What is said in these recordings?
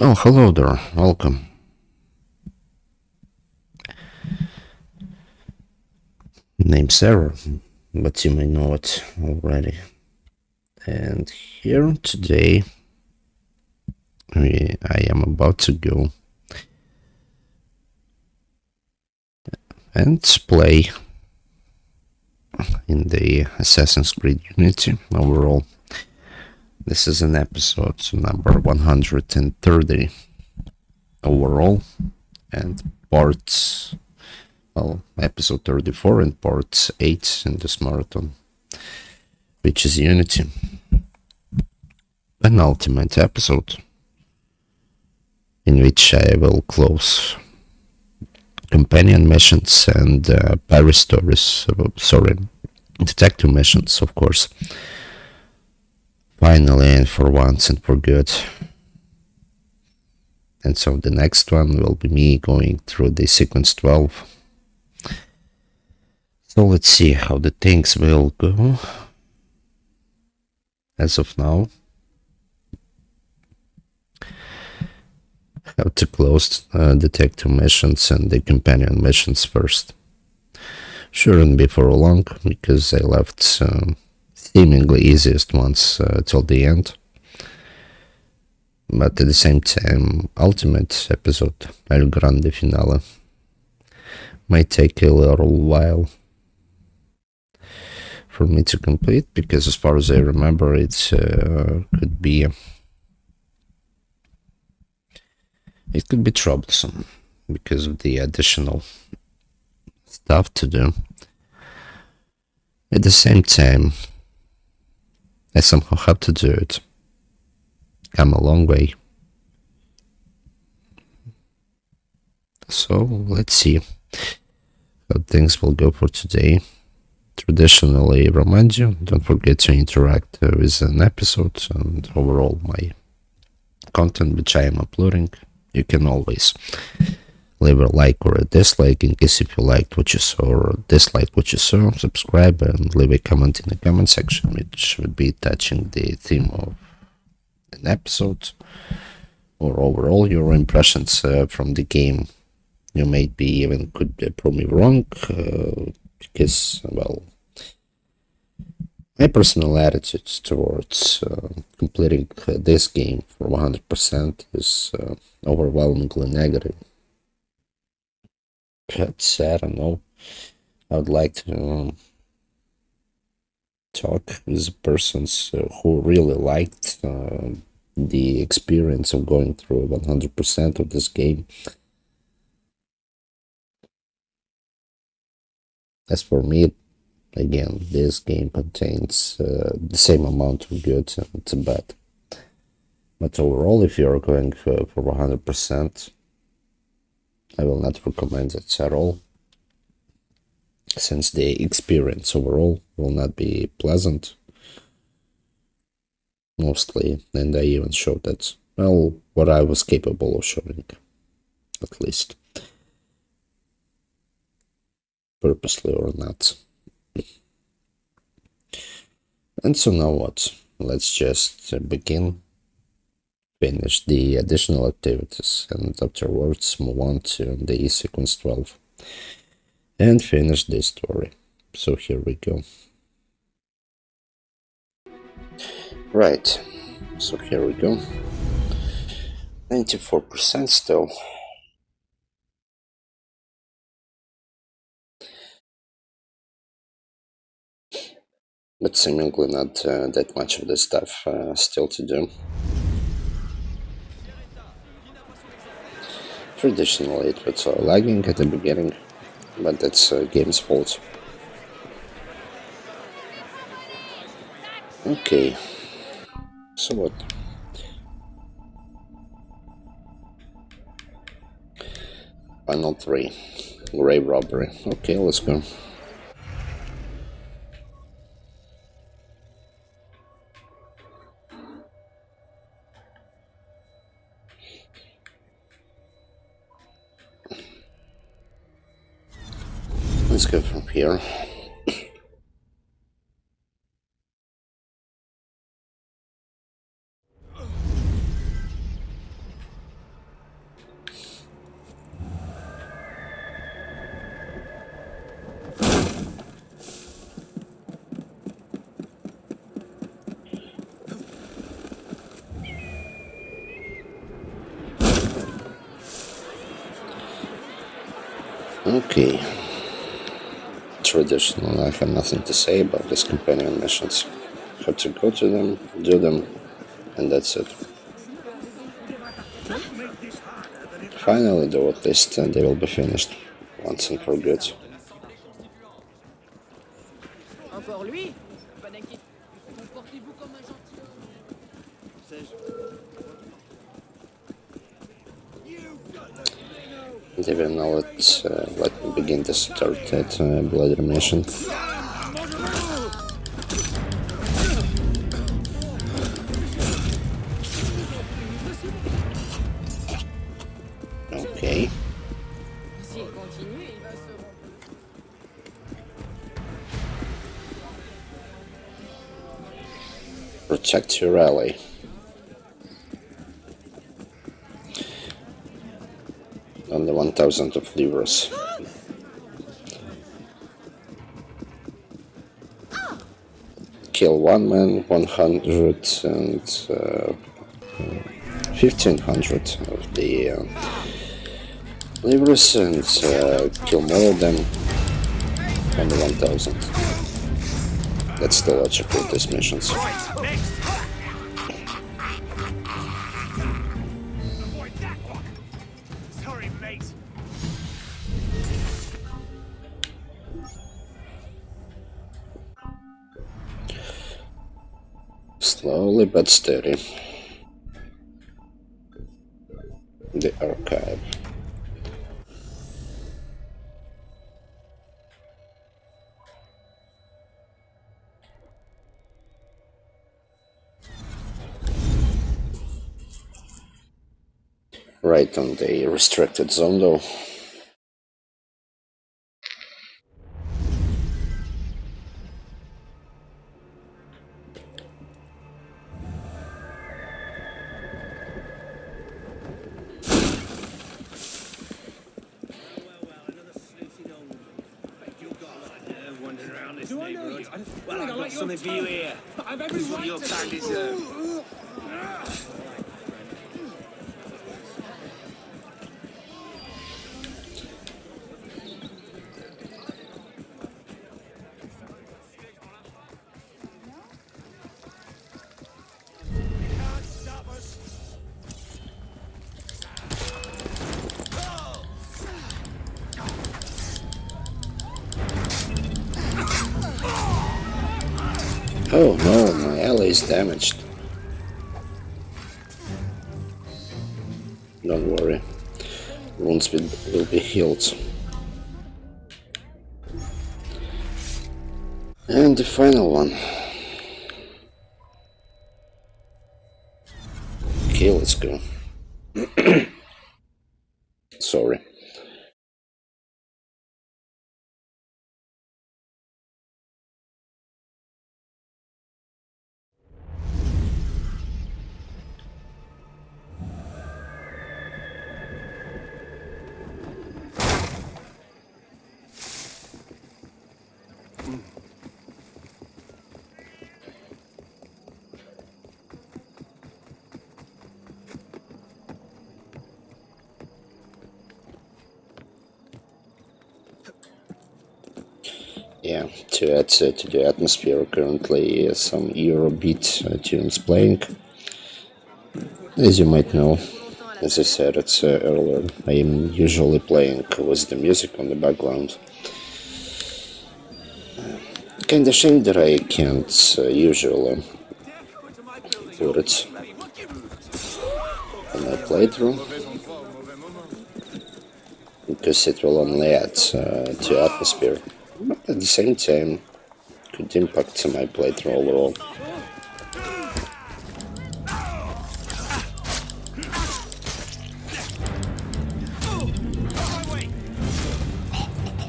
Oh, hello there. Welcome. Name's Sarah, but you may know it already. And here today, I am about to go and play in the Assassin's Creed Unity overall. This is an episode number 130 overall, and parts, episode 34 and part 8 in this marathon, which is Unity. Penultimate episode, in which I will close companion missions and Paris stories, detective missions, of course. Finally, and for once and for good. And so the next one will be me going through the sequence 12. So let's see how the things will go. As of now, have to close detective missions and the companion missions first. Shouldn't be for long, because I left seemingly easiest ones till the end. But at the same time, ultimate episode, El Grande finale, might take a little while for me to complete, because as far as I remember, it could be troublesome because of the additional stuff to do. At the same time, I somehow have to do it. Come a long way. So let's see how things will go for today. Traditionally, remind you, don't forget to interact with an episode and overall my content which I am uploading. You can always leave a like or a dislike in case if you liked what you saw or disliked what you saw. Subscribe and leave a comment in the comment section, which would be touching the theme of an episode or overall your impressions from the game. You may be even could prove me wrong, because, well, my personal attitude towards completing this game for 100% is overwhelmingly negative. But I don't know. I would like to talk with persons who really liked the experience of going through 100% of this game. As for me, again, this game contains the same amount of good and bad. But overall, if you're going for 100%, I will not recommend it at all, since the experience overall will not be pleasant, mostly, and I even showed that, well, what I was capable of showing, at least, purposely or not. And so now what? Let's just begin, finish the additional activities, and afterwards move on to the sequence 12 and finish this story. So here we go. Right, so here we go. 94% still. But seemingly not that much of the stuff still to do. Traditionally it was lagging at the beginning, but that's game's fault. Okay, so what? Final 3. Grave robbery. Okay, let's go. Let's go from here. Okay. Traditional, I have nothing to say about these companion missions. Have to go to them, do them, and that's it. Finally, though, at least they will be finished once and for good. Encore lui? Pas d'inquiétude. Comportez-vous comme un gentilhomme. David, now let me begin to start that bloody mission. Okay. S'il continue, il va se... Protect your ally. Only 1,000 of livres. Kill one man, 100 and 1,500 of the livres, and kill more of them. Only 1,000. That's the logic of these missions. Slowly but steady. The archive. Right on the restricted zone though. Do I know you? Well, I've got something for you here. I've every right your time deserves. Oh no, my ally is damaged. Don't worry, wounds will be healed. And the final one. Okay, let's go. Sorry. Yeah, to add to the atmosphere, currently some Eurobeat tunes playing. As you might know, as I said it's earlier, I am usually playing with the music on the background. Kinda shame that I can't usually put it on my playthrough, because it will only add to atmosphere. But at the same time, could impact my playthrough overall.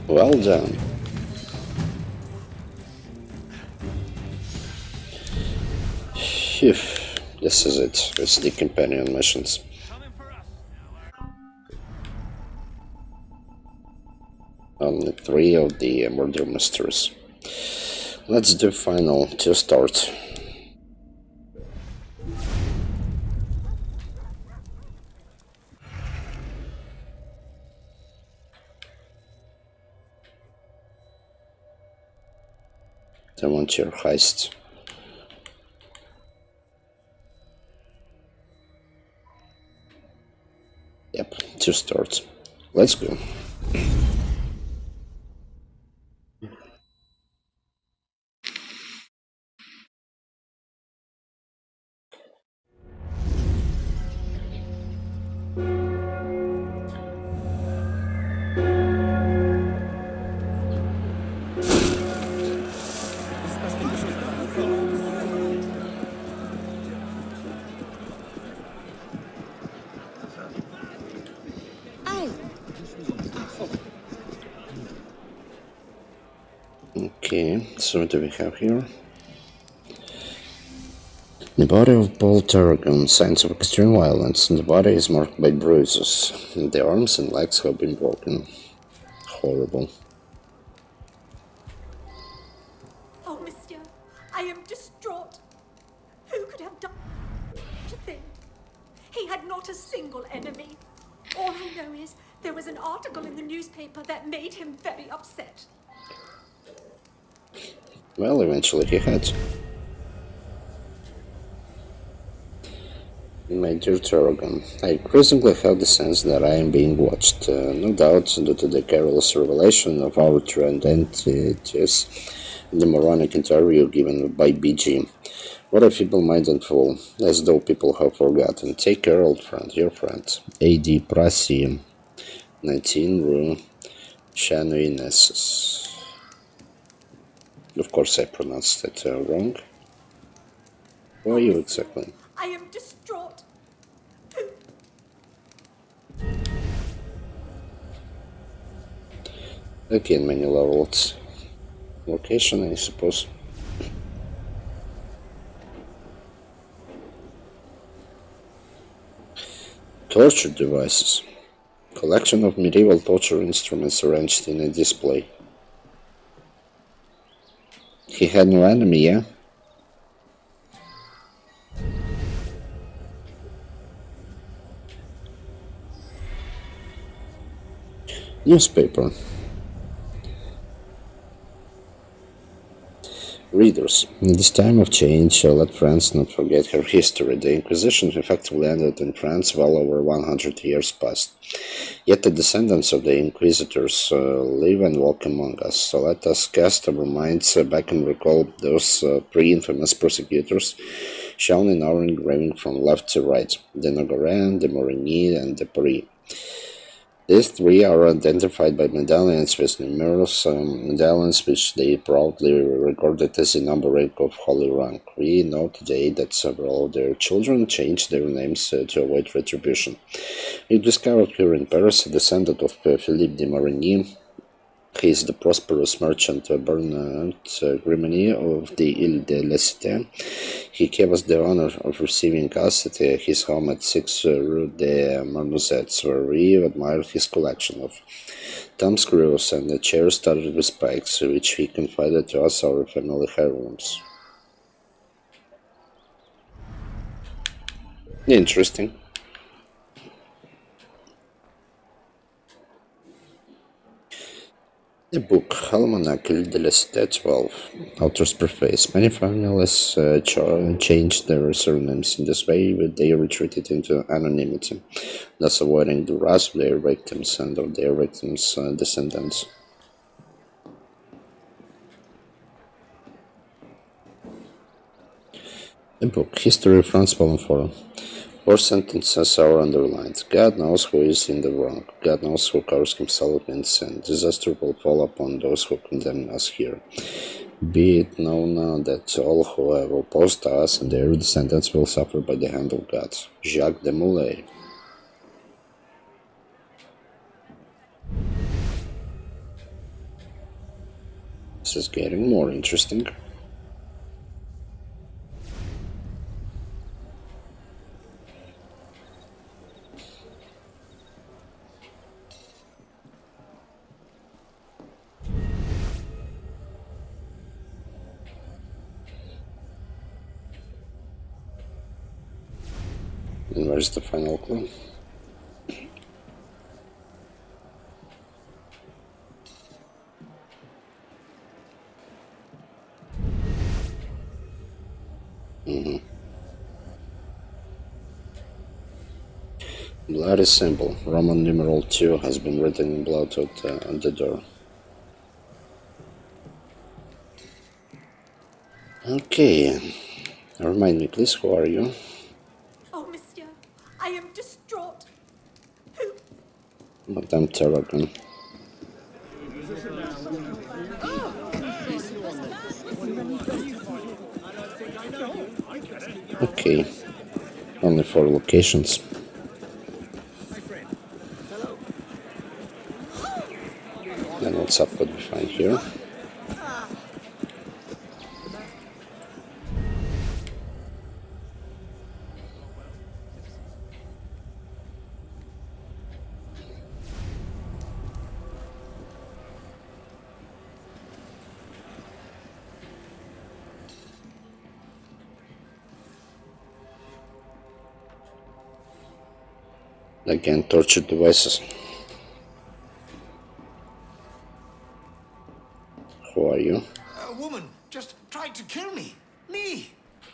Well done. Phew, this is it. It's the companion missions. Only 3 of the murder mysteries. Let's do final to start. I want your heist. Yep, 2 stars. Let's go. Okay, so what do we have here? The body of Paul Tarragon, signs of extreme violence. The body is marked by bruises. The arms and legs have been broken. Horrible. Oh, monsieur, I am distraught. Who could have done such a thing? He had not a single enemy. All I know is there was an article in the newspaper that made him very upset. Well, eventually he had. My dear Tarragon, I increasingly have the sense that I am being watched, no doubt due to the careless revelation of our true identities in the moronic interview given by BG. What a feeble-minded fool, as though people have forgotten. Take care, old friend, your friend. A.D. Prasi, 19 Rue Chanoinessus. Of course I pronounced it wrong. Who are you exactly? I am distraught. Again, menu leveled location, I suppose. Torture devices. Collection of medieval torture instruments arranged in a display. He had no enemy, yeah? Newspaper. Readers, in this time of change, let France not forget her history. The Inquisition effectively ended in France well over 100 years past. Yet the descendants of the Inquisitors live and walk among us. So let us cast our minds back and recall those pre-infamous persecutors shown in our engraving from left to right, the Nogarin, the Morigny, and the Paris. These 3 are identified by medallions with numerous medallions which they proudly recorded as a number rank of holy rank. We know today that several of their children changed their names to avoid retribution. We discovered here in Paris a descendant of Philippe de Marigny. He is the prosperous merchant Bernard Grimeny of the Ile de la Cité. He gave us the honor of receiving us at his home at 6 Rue des Marmousets, where we admired his collection of thumbscrews and chairs studded with spikes, which he confided to us our family heirlooms. Interesting. The book Almanacle de la Cité 12. Author's preface. Many families changed their surnames. In this way, they retreated into anonymity, thus avoiding the wrath of their victims and of their victims' descendants. The book History of France Volume 4. 4 sentences are underlined. God knows who is in the wrong. God knows who covers himself in sin. Disaster will fall upon those who condemn us here. Be it known now that all who have opposed us and their descendants will suffer by the hand of God. Jacques de Molay. This is getting more interesting. And where's the final clue? Bloody symbol. Roman numeral 2 has been written in blood on the door. Okay. Remind me, please, who are you? Oh, monsieur, I am distraught. Who? Madame Terragon. Okay. Only 4 locations. Then what's up could be found here. Again, torture devices. Who are you? A woman just tried to kill me. Me!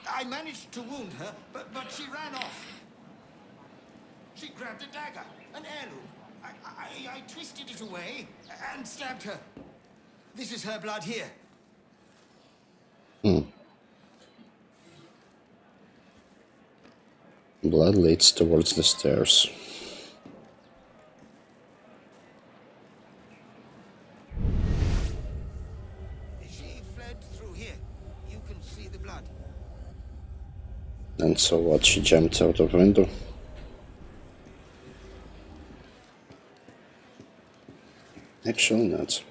I managed to wound her, but she ran off. She grabbed a dagger, an heirloom. I twisted it away and stabbed her. This is her blood here. Blood leads towards the stairs. She fled through here. You can see the blood. And so what? She jumped out of window. Actually not.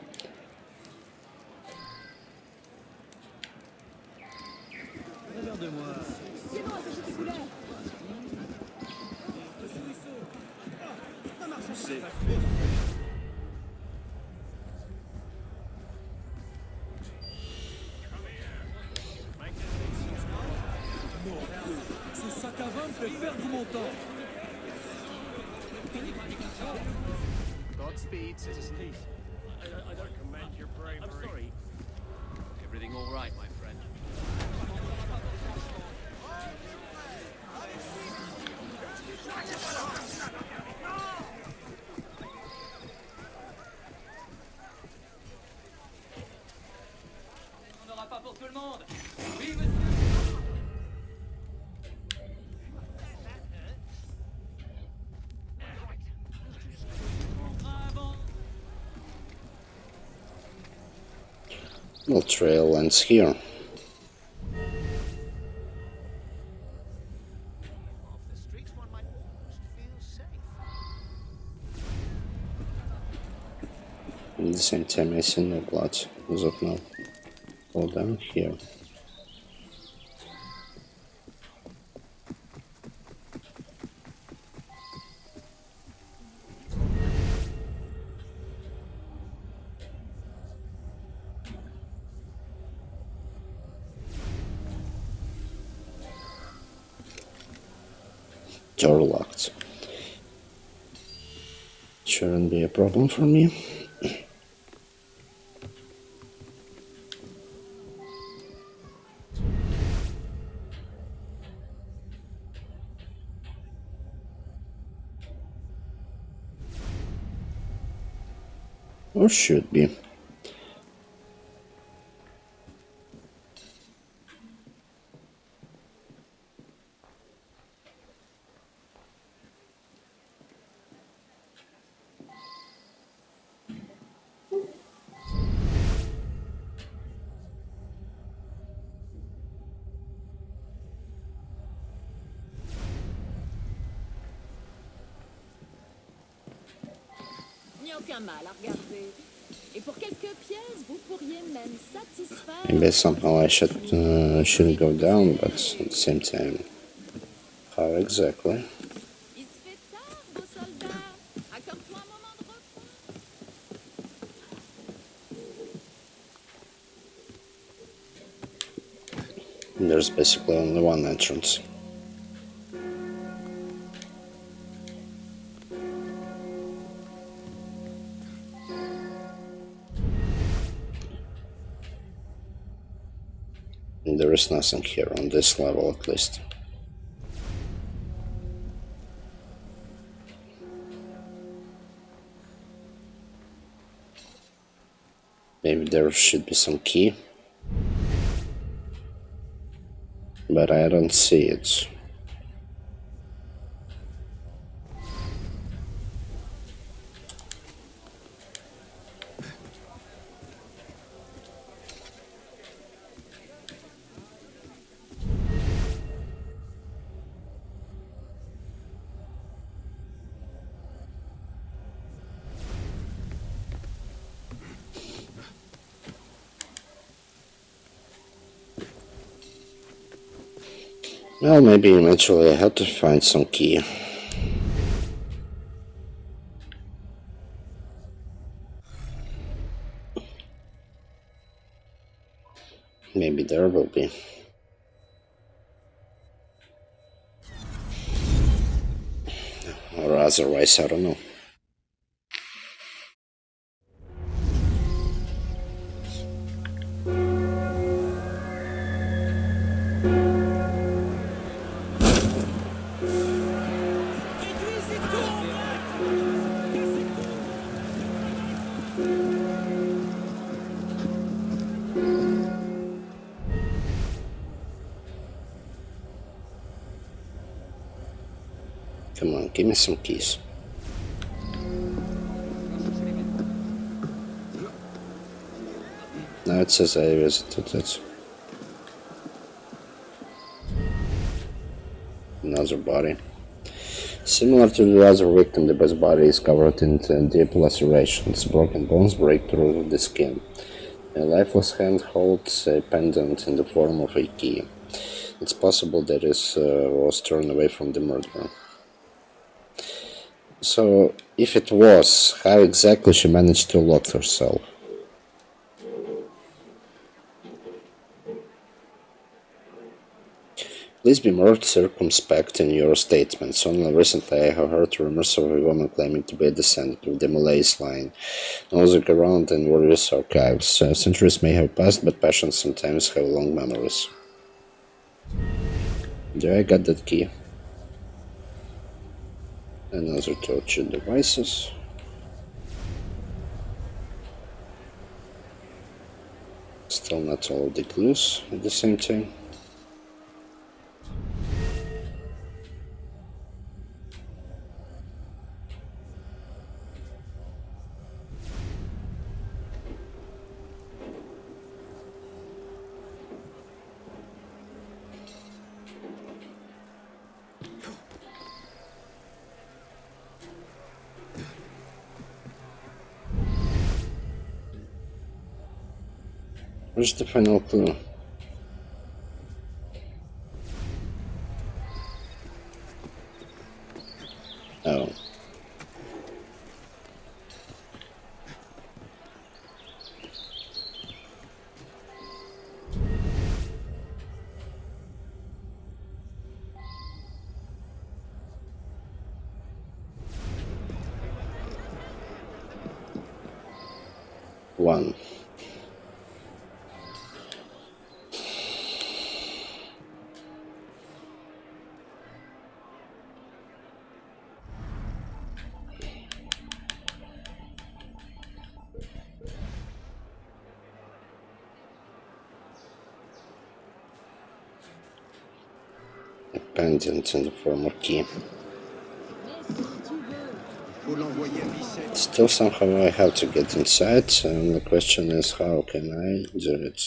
Ce sac à vin me fait perdre mon temps. Godspeed, citizens. I don't commend your bravery. I'm sorry. Everything all right, my friend? On n'aura pas pour tout le monde. Oui, monsieur. Well, trail ends here. Off the streets, one might almost feel safe. At the same time, I see no blood as of now. Go down here. Door locked. Shouldn't be a problem for me. Or should be. Il n'y a aucun mal à regarder. Et pour quelques pièces, vous pourriez même satisfaire... Maybe somehow I shouldn't go down, but at the same time, how exactly? Il se fait tard, beau soldat. Accorde-toi un moment de repos. There's basically only one entrance. And there is nothing here on this level, at least. Maybe there should be some key. But I don't see it. Well, maybe eventually I had to find some key. Maybe there will be. Or otherwise, I don't know. Come on, give me some keys. Now it says I visited it. Another body. Similar to the other victim, the boss body is covered in deep lacerations. Broken bones break through the skin. A lifeless hand holds a pendant in the form of a key. It's possible that it was turned away from the murderer. So, if it was, how exactly she managed to lock herself? Please be more circumspect in your statements. Only recently I have heard rumors of a woman claiming to be a descendant of the Malays line. Nosing around in various archives. Centuries may have passed, but passions sometimes have long memories. There, I got that key. Another torture devices. Still not all of the clues at the same time. Where's the final clue? Oh. One. A pendant in the form of key. Still somehow I have to get inside, and the question is how can I do it?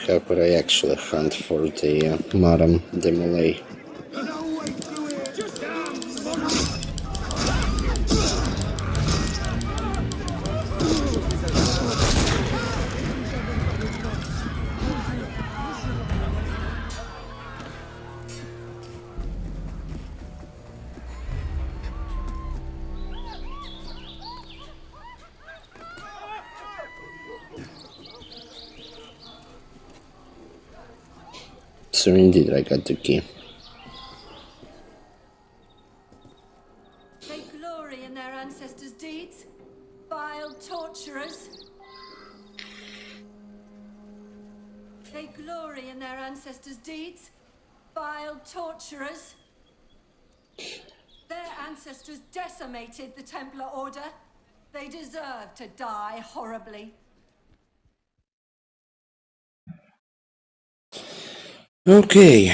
How could I actually hunt for the Madame de Malay? So indeed, I got the key. They glory in their ancestors' deeds. Vile torturers. Their ancestors decimated the Templar Order. They deserve to die horribly. Okay.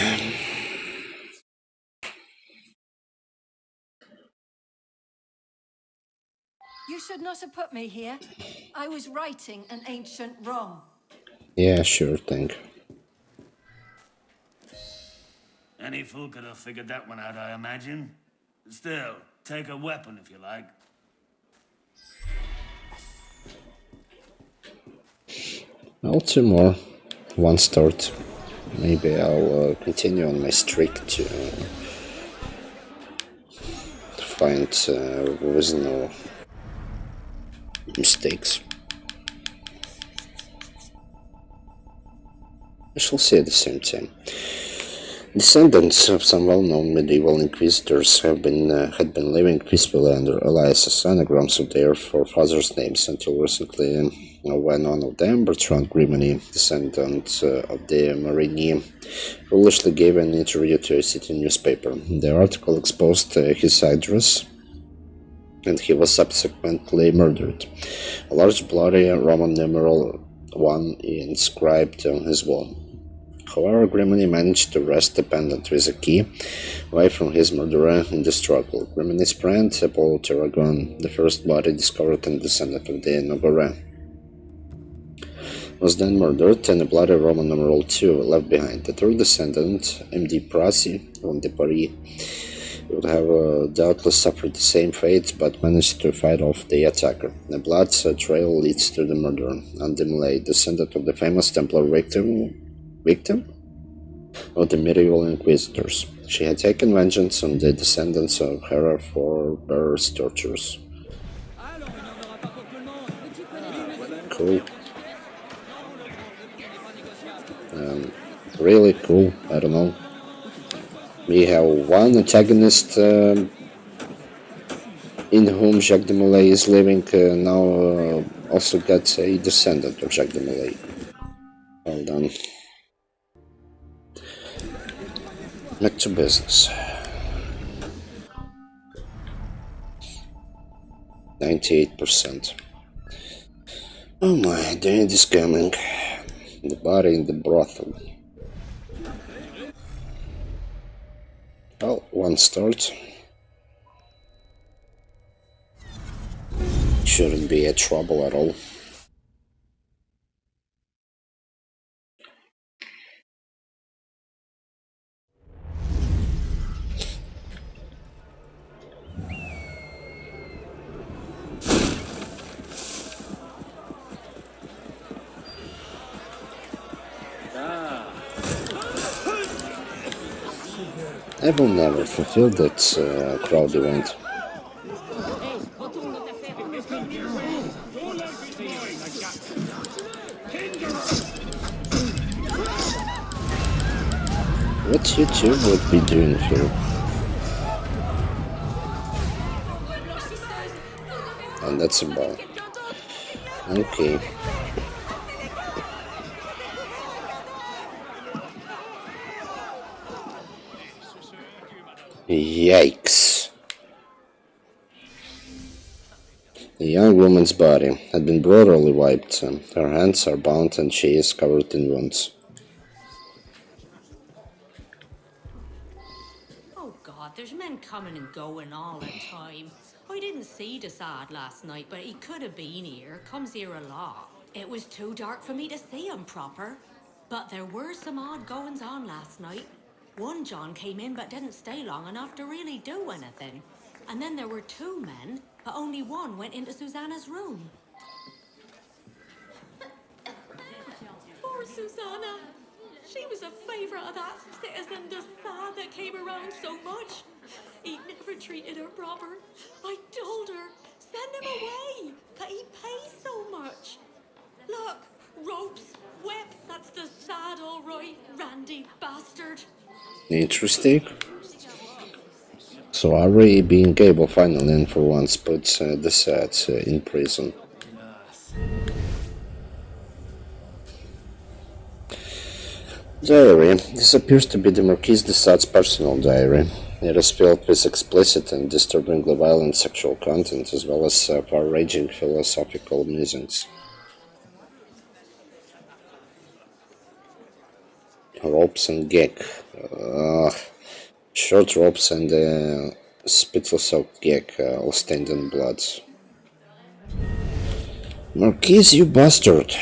You should not have put me here. I was righting an ancient wrong. Yeah, sure thing. Any fool could have figured that one out, I imagine. Still, take a weapon if you like. Well, 2 more. 1 start. Maybe I'll continue on my streak to find with no mistakes. I shall say at the same time. Descendants of some well-known medieval inquisitors had been living peacefully under aliases, anagrams of their forefathers' names until recently, when one of them, Bertrand Grimani, descendant of the Marigny, foolishly gave an interview to a city newspaper. The article exposed his address, and he was subsequently murdered. A large bloody Roman numeral 1 inscribed on his wall. However, Grimani managed to wrest the pendant with a key away from his murderer in the struggle. Grimani's friend, Paul Tarragon, the first body discovered and descendant of the Nogaret, was then murdered, and a bloody Roman numeral 2 left behind. The third descendant, M.D. Prassi, from de Paris, would have doubtless suffered the same fate, but managed to fight off the attacker. The blood trail leads to the murderer, Anne de Molay, descendant of the famous Templar victim of the medieval inquisitors. She had taken vengeance on the descendants of her forebears' tortures. Cool. Really cool. I don't know. We have one antagonist in whom Jacques de Molay is living, now also got a descendant of Jacques de Molay. Well done. Back to business. 98%. Oh my, the end is coming. The body in the brothel. Well, 1 start. Shouldn't be a trouble at all. I will never fulfill that crowd event. What YouTube would be doing here? And that's a ball. Okay. Yikes. The young woman's body had been brutally wiped. Her hands are bound and she is covered in wounds. Oh God, there's men coming and going all the time. I didn't see the Sad last night, but he could have been here. Comes here a lot. It was too dark for me to see him proper. But there were some odd goings on last night. One John came in but didn't stay long enough to really do anything. And then there were 2 men, but only one went into Susanna's room. Poor Susanna. She was a favourite of that citizen de Sad that came around so much. He never treated her proper. I told her, send him away, but he pays so much. Look, ropes, whip, that's the Sad all right, randy bastard. Interesting. So are we being able finally and for once put the Sad in prison? Diary. This appears to be the Marquis de Sade's personal diary. It is filled with explicit and disturbingly violent sexual content, as well as far-ranging philosophical musings. Ropes and gag. Short ropes and spittle-soaked gag, all stained in blood. Marquis, you bastard!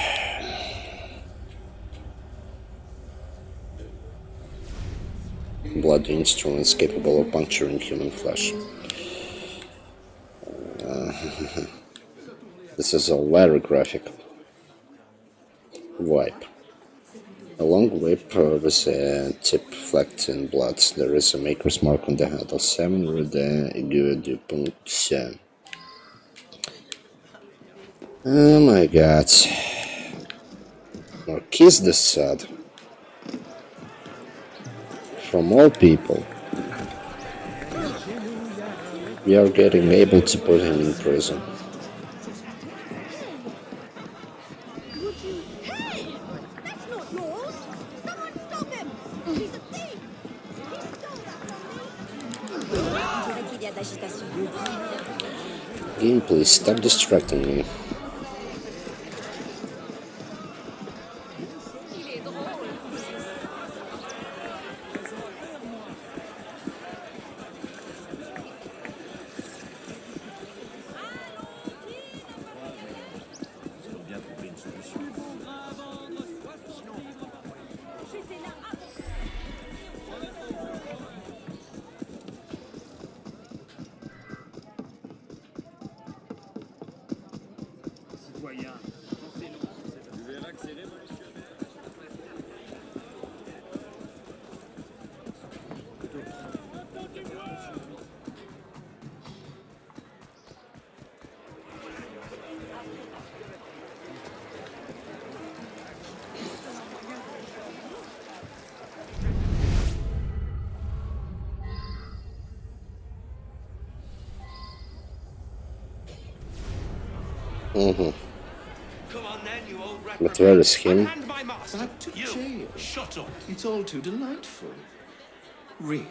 Bloody instruments capable of puncturing human flesh. This is all very graphic. Wipe. A long whip with a tip flecked in blood. There is a maker's mark on the handle. 7 Rue de Aiguille du Ponce. Oh my god. Marquis de Sade. From all people. We are getting able to put him in prison. Hey! That's not yours! Someone stop him! He's a thief! He stole that from me! Game, please stop distracting me. Come on then, you old rat. But where is him? Hand my master. Back to You. jail. Shut up. It's all too delightful. Really?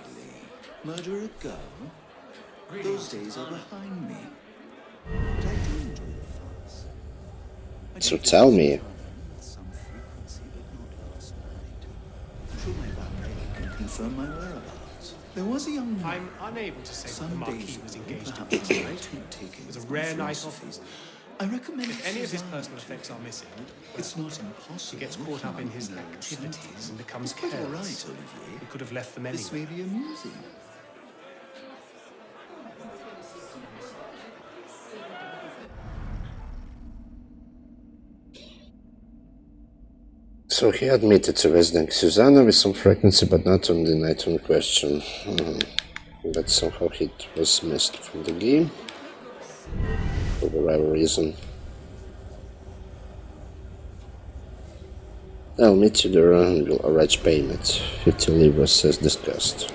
Murder a girl? Those days are behind me. But I do enjoy the fuss. I So did tell visit me. her with some frequency, but not last night. I'm sure my valet can confirm my whereabouts. There was a young man. I'm unable to say that the Some Marquis days was ago, engaged in perhaps this I night. too taking It was a from rare night of philosophies. I recommend If any of his Suzanne personal to effects you. are missing, It's not impossible. he gets caught up in his No, activities and becomes It's quite all careless. right, Olivier. He could have left them This may anyway. be amusing. So he admitted to visiting Susanna with some frequency, but not on the night in question. But somehow it was missed from the game, for whatever reason. I'll meet you there and will arrange payment. 50 livres as discussed.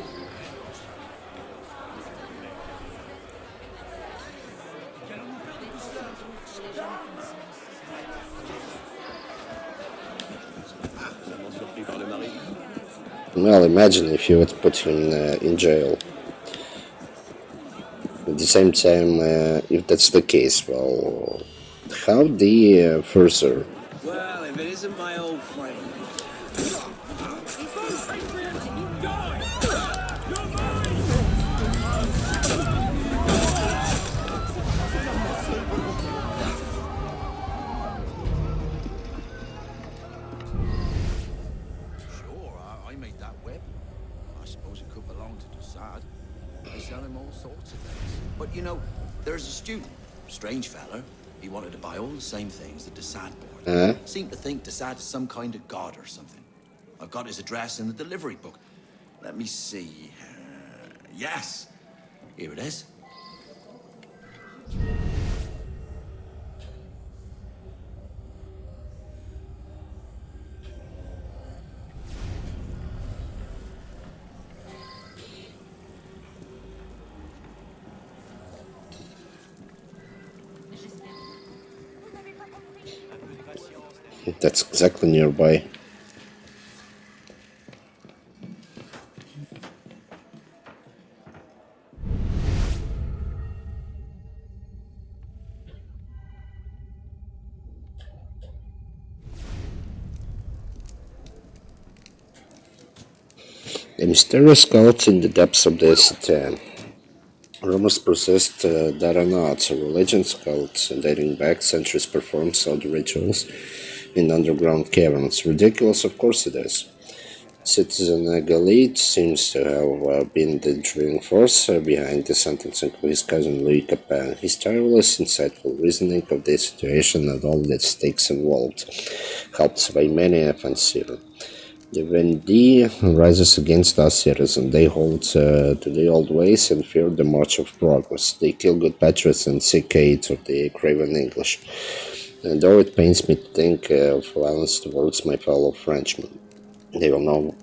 Well, imagine if you would put him in jail. At the same time, if that's the case, well, how the further? Well, if it isn't my old friend. Sure, I made that web. I suppose it could belong to Desaad. They sell him all sorts of things. But you know, there's a student, strange fella. He wanted to buy all the same things that Desaad bought. Seemed to think Desaad is some kind of god or something. I've got his address in the delivery book. Let me see. Yes, here it is. That's exactly nearby. A mysterious cult in the depths of the city. Rumors persist that are not. A religion's cult dating back centuries performs odd rituals in underground caverns. Ridiculous, of course it is. Citizen Galit seems to have been the driving force behind the sentencing of his cousin Louis Capin. His tireless, insightful reasoning of the situation and all the stakes involved, helped by many fancier. The Vendee rises against us citizens. They hold to the old ways and fear the march of progress. They kill good patriots and seek aid of the craven English. And though it pains me to think of violence towards my fellow Frenchmen, they will know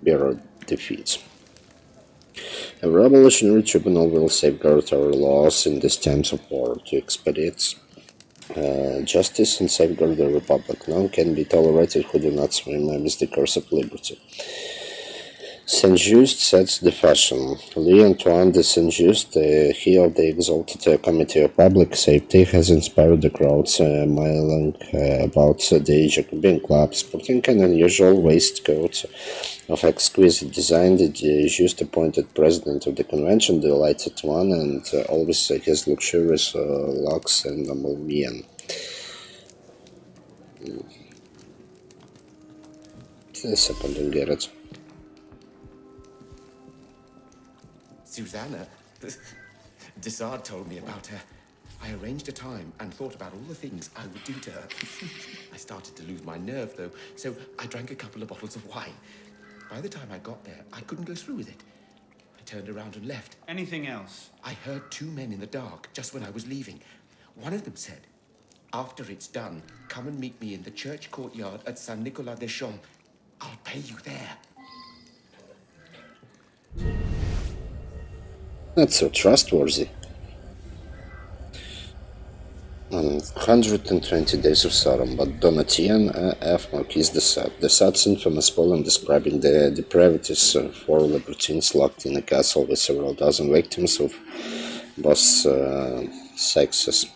bitter defeats. A revolutionary tribunal will safeguard our laws in these times of war to expedite justice and safeguard the republic. None can be tolerated who do not swim amidst the curse of liberty. Saint-Just sets the fashion. Louis-Antoine de Saint-Just, he of the exalted Committee of Public Safety, has inspired the crowds milling about the Jacobin club, sporting an unusual waistcoat of exquisite design. The just appointed president of the convention, the delighted one, and always his luxurious locks and humble mien. A second, don't get it. Susanna? Desard told me about her. I arranged a time and thought about all the things I would do to her. I started to lose my nerve, though, so I drank a couple of bottles of wine. By the time I got there, I couldn't go through with it. I turned around and left. Anything else? I heard two men in the dark just when I was leaving. One of them said, "After it's done, come and meet me in the church courtyard at Saint-Nicolas-des-Champs. I'll pay you there." Not so trustworthy. 120 Days of Sodom, but Donatien F. Marquis de Sade. De Sade's infamous poem describing the depravities of four libertines locked in a castle with several dozen victims of both sexes.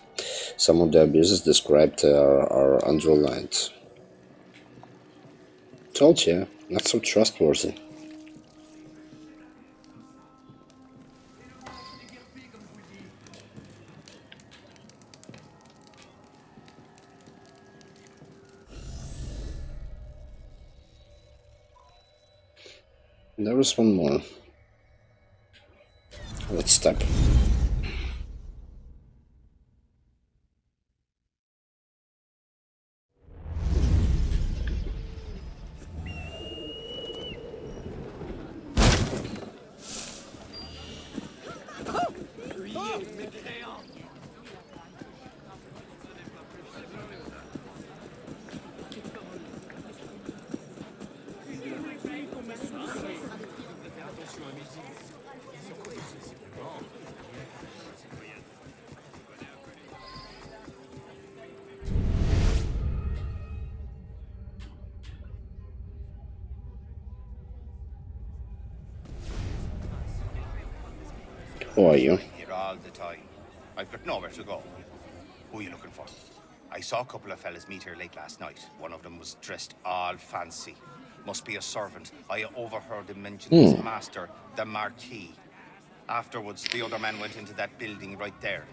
Some of the abuses described are underlined. Told you, not so trustworthy. There is one more. Let's step. Who are you? Here all the time. I've got nowhere to go. Who are you looking for? I saw a couple of fellas meet here late last night. One of them was dressed all fancy. Must be a servant. I overheard him mention his master, the Marquis. Afterwards, the other man went into that building right there.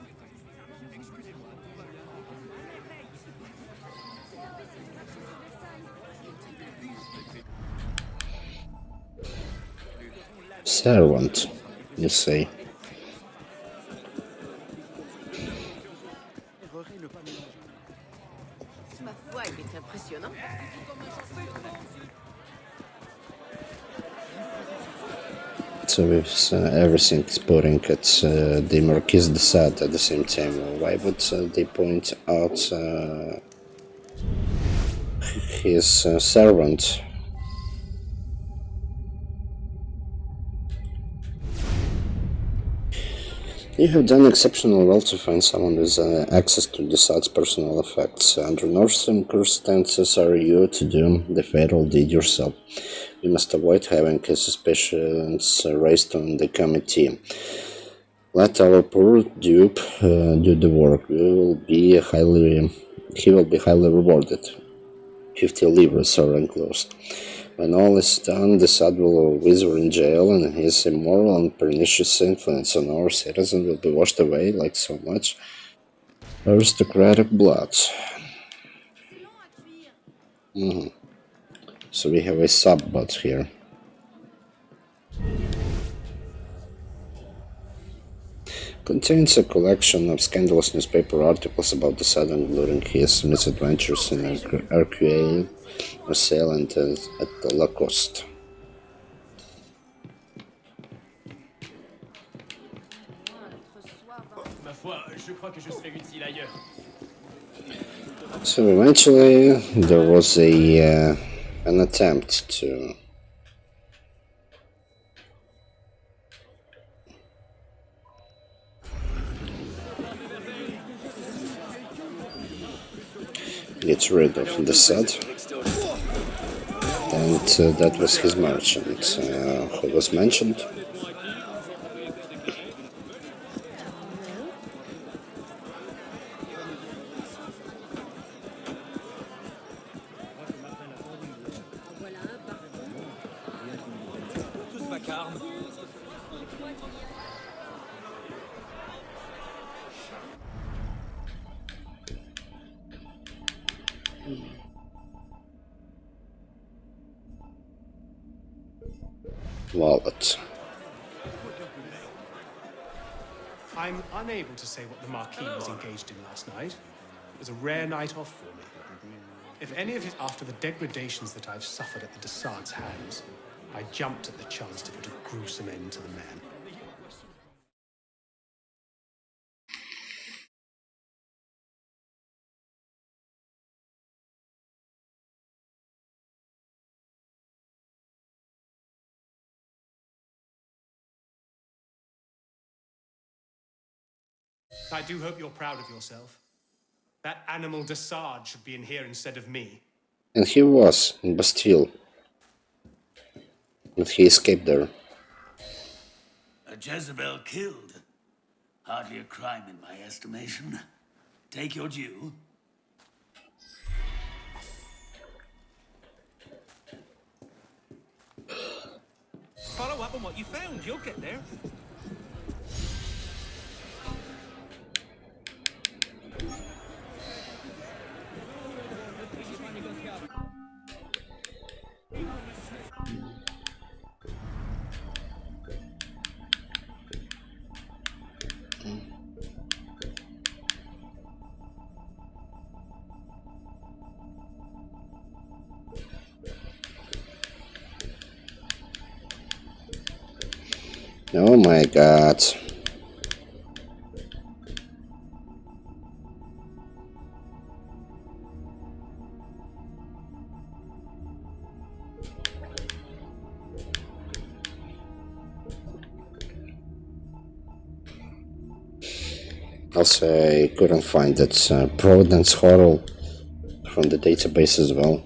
Servant, you say. Ma foi, il est impressionnant. So with everything exploding at the Marquis de Sade at the same time, why would they point out his servant? You have done exceptionally well to find someone with access to de Sade's personal effects. Under no circumstances are you to do the fatal deed yourself. We must avoid having suspicions raised on the committee. Let our poor dupe do the work. He will be highly rewarded. 50 livres are enclosed. When all is done, the Sad will wither in jail, and his immoral and pernicious influence on our citizens will be washed away like so much aristocratic blood. So we have a sub-bot here. Contains a collection of scandalous newspaper articles about the Sad, including his misadventures in Arcueil, Marseille, and at Lacoste. So eventually there was an attempt to get rid of the Sad, and that was his merchant who was mentioned. Wallet. I'm unable to say what the Marquis was engaged in last night. It was a rare night off for me. If any of it after the degradations that I've suffered at the Dessarts' hands, I jumped at the chance to put a gruesome end to the man. I do hope you're proud of yourself. That animal Dessard should be in here instead of me. And he was in Bastille. But he escaped there. A Jezebel killed. Hardly a crime in my estimation. Take your due. Follow up on what you found. You'll get there. Oh my god. Also, I couldn't find that Providence Horror from the database as well.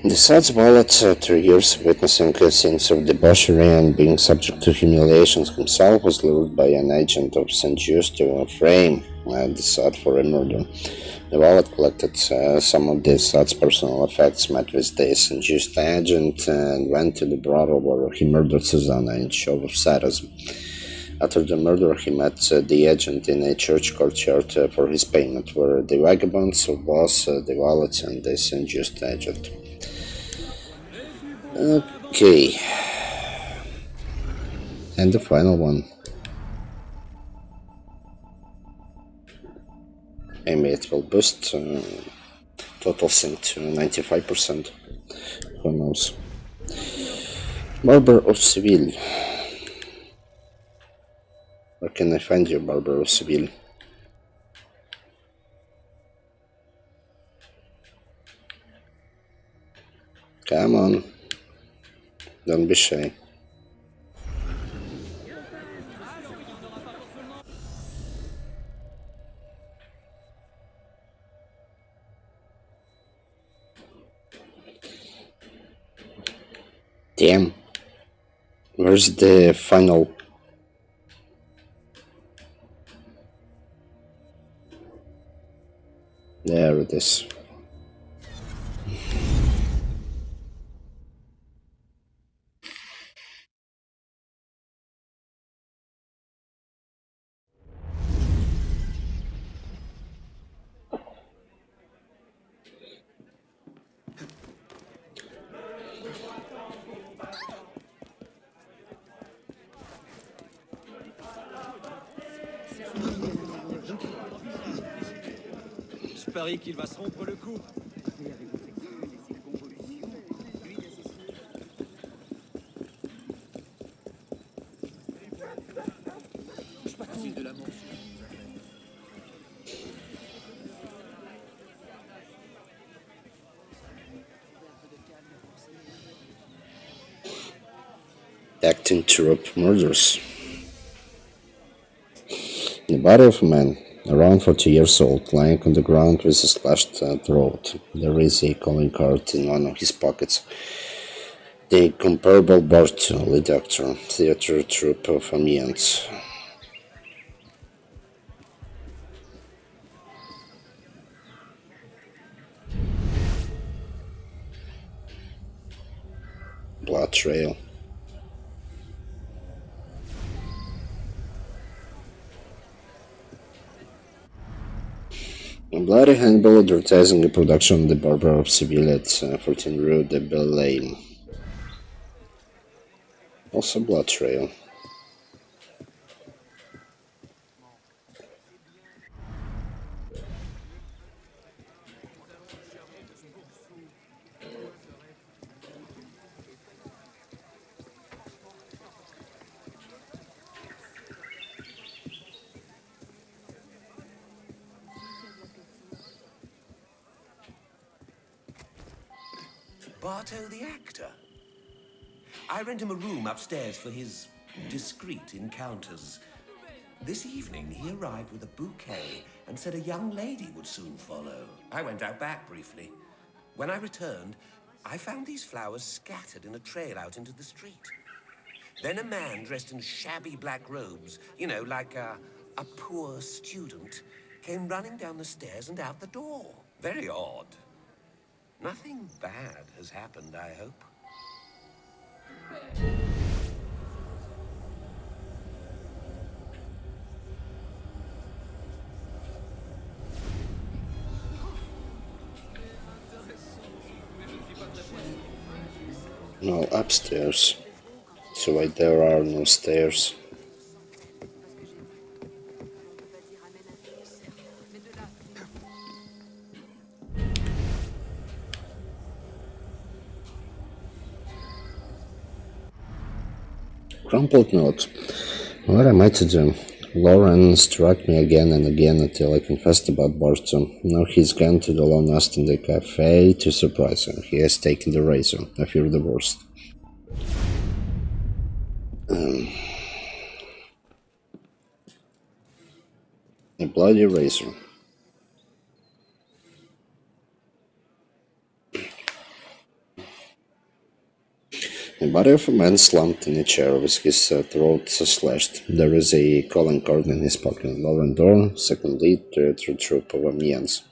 Besides Wallet, 3 years witnessing scenes of debauchery and being subject to humiliations himself, was lured by an agent of St. Just to frame Desad for a murder. The Wallet collected some of Desad's personal effects, met with the St. Just agent, and went to the brothel where he murdered Susanna in show of sadism. After the murder, he met the agent in a church courtyard for his payment, where the vagabonds was the Wallet and the St. Just agent. Okay, and the final one. Maybe it will boost total sync to 95%. Who knows? Barber of Seville. Where can I find you, Barber of Seville? Come on. Don't be shy. Damn. Where's the final? There it is. Je parie qu'il va se rompre le cou. Acting troupe murders. The body of a man, around 40 years old, lying on the ground with a slashed throat. There is a calling card in one of his pockets. The incomparable Bart, lead actor, theater troupe of Amiens. Blood trail. A bloody handball advertising a production of the Barber of Seville at 14 Rue de Belém. Also blood trail. Bartow the actor. I rent him a room upstairs for his discreet encounters. This evening, he arrived with a bouquet and said a young lady would soon follow. I went out back briefly. When I returned, I found these flowers scattered in a trail out into the street. Then a man dressed in shabby black robes, you know, like a poor student, came running down the stairs and out the door. Very odd. Nothing bad has happened, I hope. No, upstairs. So why there are no stairs? Crumpled note. What am I to do? Lauren struck me again and again until I confessed about Barstow. Now he's gone to the Lone Austin the cafe to surprise her. He has taken the razor. I fear the worst. A bloody razor. The body of a man slumped in a chair with his throat slashed. There is a calling card in his pocket. Lauren Dorn, second lead, theater troupe of Amiens.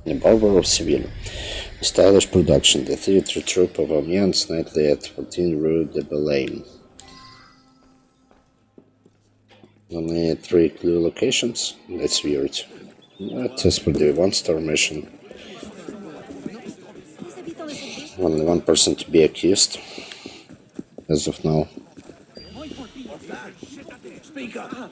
The Barber of Seville. A stylish production. The theater troupe of Amiens nightly at 14 Rue de Belém. Only 3 clue locations? That's weird. That is for the 1-star mission. Only 1 person to be accused. As of now. Speak up.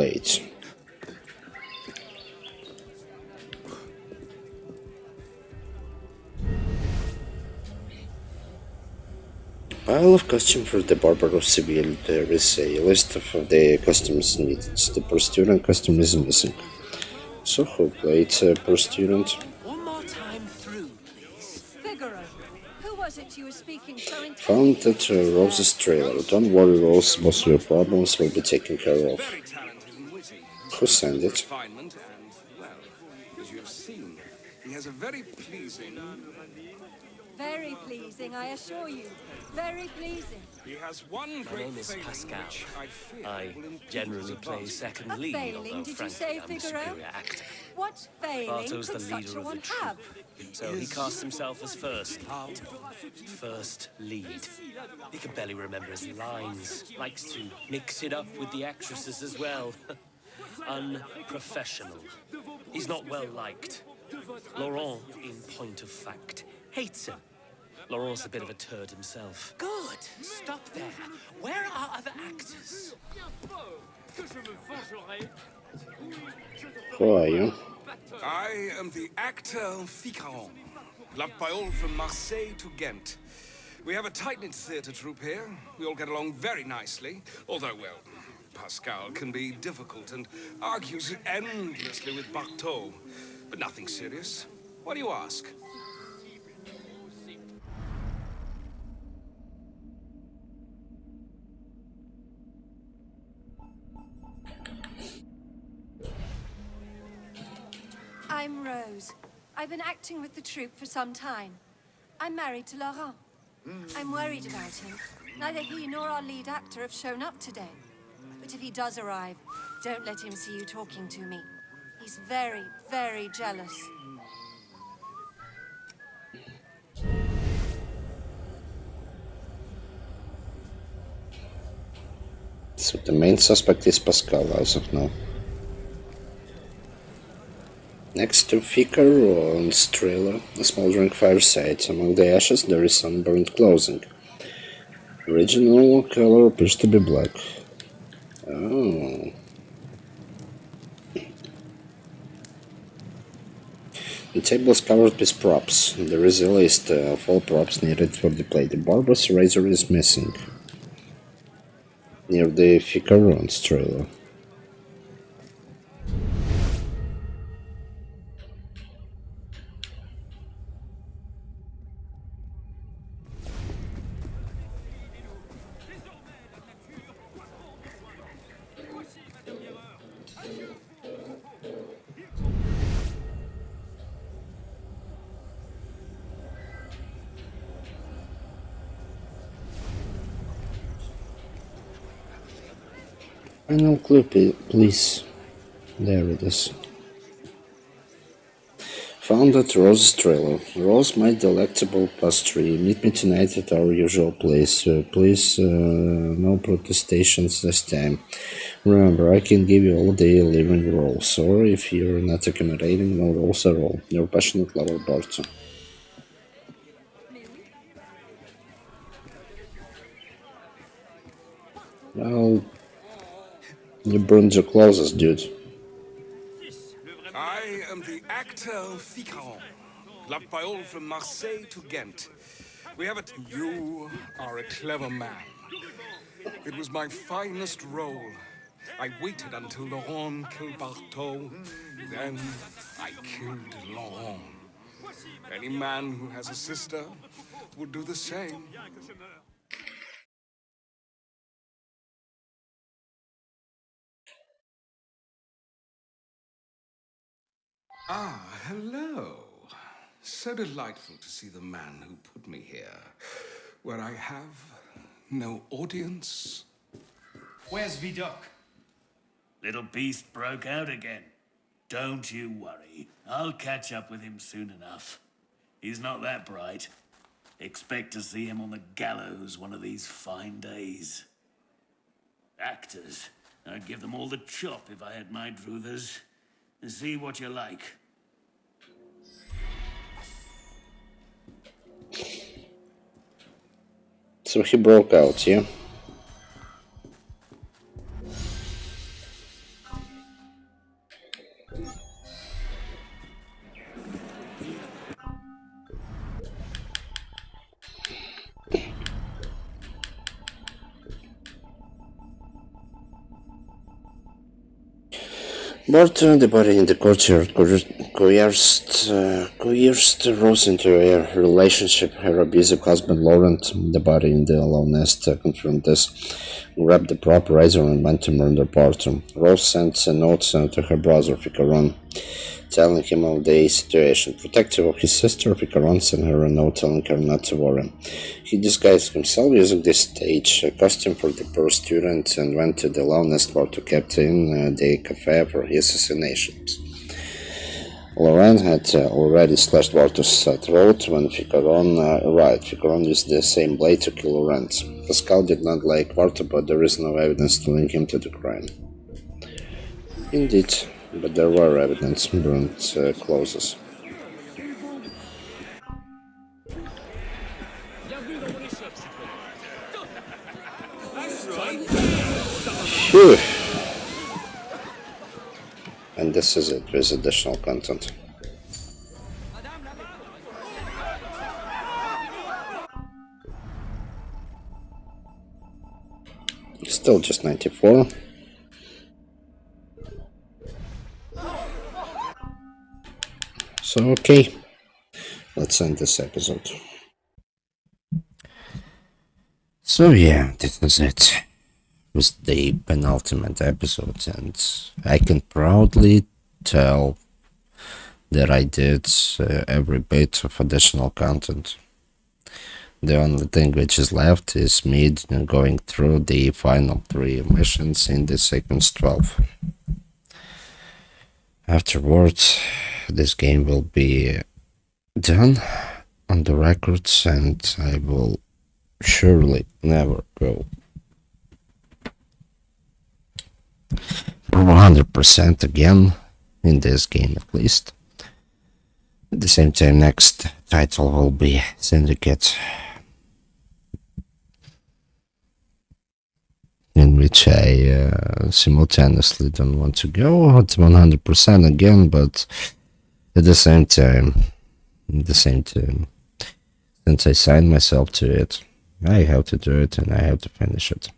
late. Pile of costume for the Barber of Seville. There is a list of the costumes needed. The per student costume is missing. So who played per student? One more time through, please. Figaro, who was it you were speaking so Found intently that Rose's trailer. Don't worry, Rose. Most of your problems will be taken care of. Very talented and witty. Who sent it? Refinement and, well, as you have seen, he has a very pleasing... Very pleasing, I assure you. Very pleasing. He has one My great name is failing Pascal. which I fear I will impede generally his play advancement. second A lead, failing, although did you frankly say, I'm the Figaro? superior actor. What failing Barto's could the such leader a of one the troupe, have? so he cast himself as first lead. First lead. He can barely remember his lines. Likes to mix it up with the actresses as well. Unprofessional. He's not well liked. Laurent, in point of fact, hates him. Laurent's a bit of a turd himself. Good. Stop there. Where are other actors? Who are you? I am the actor Ficaron, loved by all from Marseille to Ghent. We have a tight-knit theatre troupe here. We all get along very nicely, although, well, Pascal can be difficult and argues endlessly with Bartot. But nothing serious. What do you ask? I'm Rose. I've been acting with the troupe for some time. I'm married to Laurent. I'm worried about him. Neither he nor our lead actor have shown up today. But if he does arrive, don't let him see you talking to me. He's very, very jealous. So the main suspect is Pascal as of now. Next to Ficaron's trailer, a smoldering fireside. Among the ashes there is some burnt clothing. Original color appears to be black. Oh. The table is covered with props. There is a list of all props needed for the play. The barber's razor is missing. Near the Ficaron's trailer. Final clue, please. There it is. Found at Rose's trailer. Rose, my delectable pastry. Meet me tonight at our usual place. Please, no protestations this time. Remember, I can give you all day living roles, or if you're not accommodating, no roles at all. Your passionate lover, Barto. Well, you burned your clothes, dude. I am the actor Ficaron, loved by all from Marseille to Ghent. We have it. You are a clever man. It was my finest role. I waited until Laurent killed Bartot. Then I killed Laurent. Any man who has a sister would do the same. Ah, hello. So delightful to see the man who put me here, where I have no audience. Where's Vidocq? Little beast broke out again. Don't you worry. I'll catch up with him soon enough. He's not that bright. Expect to see him on the gallows one of these fine days. Actors. I'd give them all the chop if I had my druthers. See what you like. So he broke out, yeah? But the body in the courtyard coerced Rose into a relationship. Her abusive husband, Laurent, the body in the alone nest, confirmed this, grabbed the prop razor and went to murder Barton. Rose sent a note to her brother, Ficaron, telling him of the situation. Protective of his sister, Ficaron sent her a note telling her not to worry. He disguised himself using this stage costume for the poor student and went to the Lownest bar to captain the cafe for his assassinations. Laurent had already slashed Bartos' throat when Ficaron arrived. Ficaron used the same blade to kill Laurent. Pascal did not like Barto, but there is no evidence to link him to the crime. Indeed, but there were evidence, burnt clothes. Phew. And this is it with additional content. Still just 94. So okay, let's end this episode. So yeah, this is it. It was the penultimate episode, and I can proudly tell that I did every bit of additional content. The only thing which is left is me going through the final 3 missions in the sequence 12. Afterwards, this game will be done on the records, and I will surely never go for 100% again in this game, at least. At the same time, next title will be Syndicate, in which I simultaneously don't want to go at 100% again, but at the same time, since I signed myself to it, I have to do it and I have to finish it.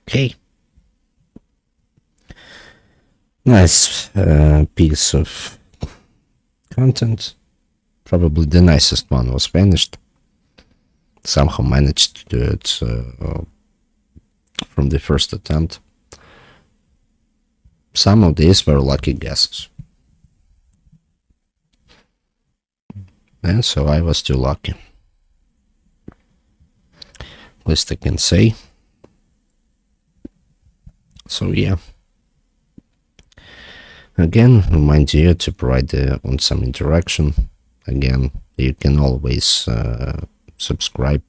Okay. Nice piece of content. Probably the nicest one was finished. Somehow managed to do it from the first attempt. Some of these were lucky guesses. And so I was too lucky. At least I can say. So yeah. Again, remind you to provide on some interaction. Again, you can always subscribe,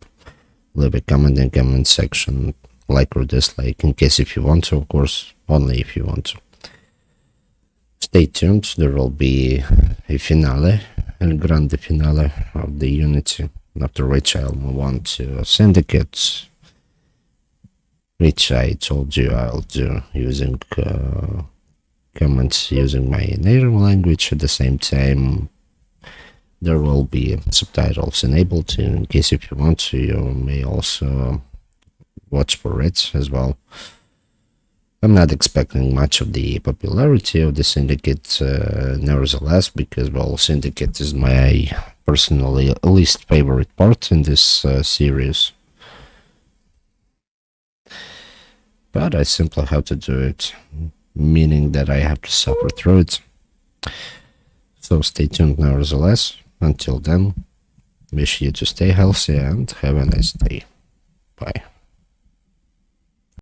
leave a comment in the comment section, like or dislike, in case if you want to, of course, only if you want to. Stay tuned, there will be a finale, a Grande finale of the Unity, after which I'll move on to Syndicate, which I told you I'll do using comments using my native language. At the same time, there will be subtitles enabled in case if you want to. You may also watch for it as well. I'm not expecting much of the popularity of the Syndicate, nevertheless, because, well, Syndicate is my personally least favorite part in this series. But I simply have to do it, meaning that I have to suffer through it. So stay tuned nevertheless. Until then, wish you to stay healthy and have a nice day. Bye.